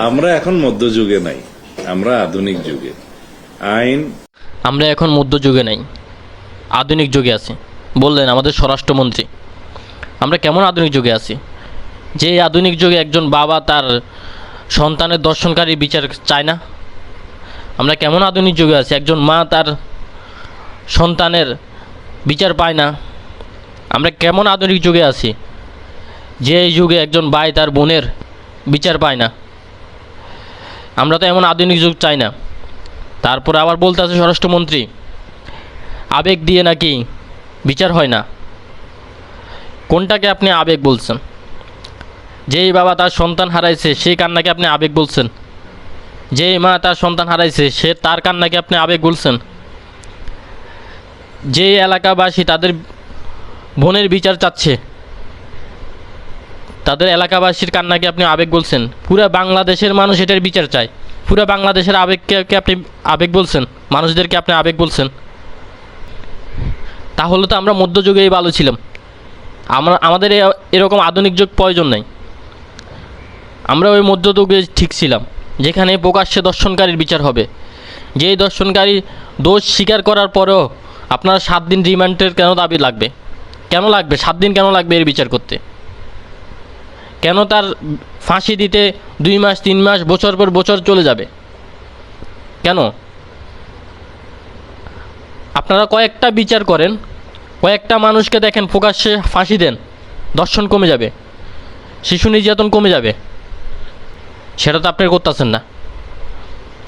আমরা এখন মধ্যযুগে নাই, আমরা আধুনিক যুগে। আইন আমরা এখন মধ্যযুগে নাই, আধুনিক যুগে আছি বললেন আমাদের স্বরাষ্ট্রমন্ত্রী। আমরা কেমন আধুনিক যুগে আছি যে আধুনিক যুগে একজন বাবা তার সন্তানের দর্শনকারী বিচার চায় না? আমরা কেমন আধুনিক যুগে আছি একজন মা তার সন্তানের বিচার পায় না? আমরা কেমন আধুনিক যুগে আছি যে এই যুগে একজন ভাই তার বোনের বিচার পায় না? আমরা তো এমন আধুনিক যুগ চাই না। তারপর আবার বলতে আছে স্বরাষ্ট্রমন্ত্রী আবেগ দিয়ে নাকি বিচার হয় না। কোনটাকে আপনি আবেগ বলছেন? যেই বাবা তার সন্তান হারাইছে সেই কান্নাকে আপনি আবেগ বলছেন? যেই মা তার সন্তান হারাইছে সে তার কান্নাকে আপনি আবেগ বলছেন? যে এলাকাবাসী তাদের বোনের বিচার চাচ্ছে তাদের এলাকাবাসীর কান্নাকে আপনি আবেগ বলছেন? পুরো বাংলাদেশের মানুষ এটার বিচার চায়, পুরো বাংলাদেশের আবেগকে আপনি আবেগ বলছেন, মানুষদেরকে আপনি আবেগ বলছেন? তাহলে তো আমরা মধ্যযুগেই ভালো ছিলাম। আমাদের এরকম আধুনিক যুগ প্রয়োজন নেই। আমরা ওই মধ্যযুগে ঠিক ছিলাম, যেখানে প্রকাশ্যে দর্শনকারীর বিচার হবে। যেই দর্শনকারী দোষ স্বীকার করার পরেও আপনার 7 দিন রিমান্ডের কেন দাবি লাগবে? কেন লাগবে 7 দিন? কেন লাগবে এর বিচার করতে? কেন তার ফাঁসি দিতে 2 মাস 3 মাস বছর পর বছর চলে যাবে? কেন? আপনারা কয়েকটা বিচার করেন, কয়েকটা মানুষকে দেখেন প্রকাশ্যে ফাঁসি দেন, দর্শন কমে যাবে, শিশু নির্যাতন কমে যাবে। সেটা তো আপনারা করতেছেন না।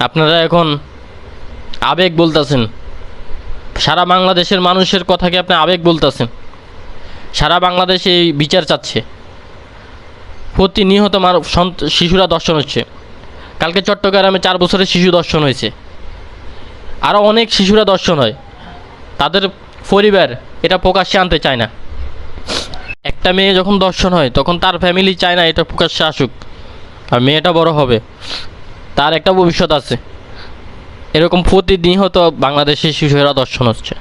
আপনারা এখন আবেগ বলতেছেন, সারা বাংলাদেশের মানুষের কথাকে আপনি আবেগ বলতেছেন। সারা বাংলাদেশে এই বিচার চাচ্ছে। প্রতিনিয়ত শিশুরা দর্শন হচ্ছে। কালকে চট্টগ্রামে 4 বছরের শিশু দর্শন হয়েছে। আরও অনেক শিশুরা দর্শন হয়, তাদের পরিবার এটা প্রকাশ্যে আনতে চায় না। একটা মেয়ে যখন দর্শন হয় তখন তার ফ্যামিলি চায় না এটা প্রকাশ্যে আসুক, আর মেয়েটা বড় হবে, তার একটা ভবিষ্যৎ আছে। এরকম প্রতিনিয়ত বাংলাদেশের শিশুরা দর্শন হচ্ছে।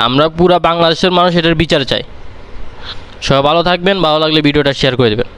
আমরা পুরা বাংলাদেশের মানুষ এটার বিচার চাই। সবাই ভালো থাকবেন, ভালো লাগলে ভিডিওটা শেয়ার করে দেবেন।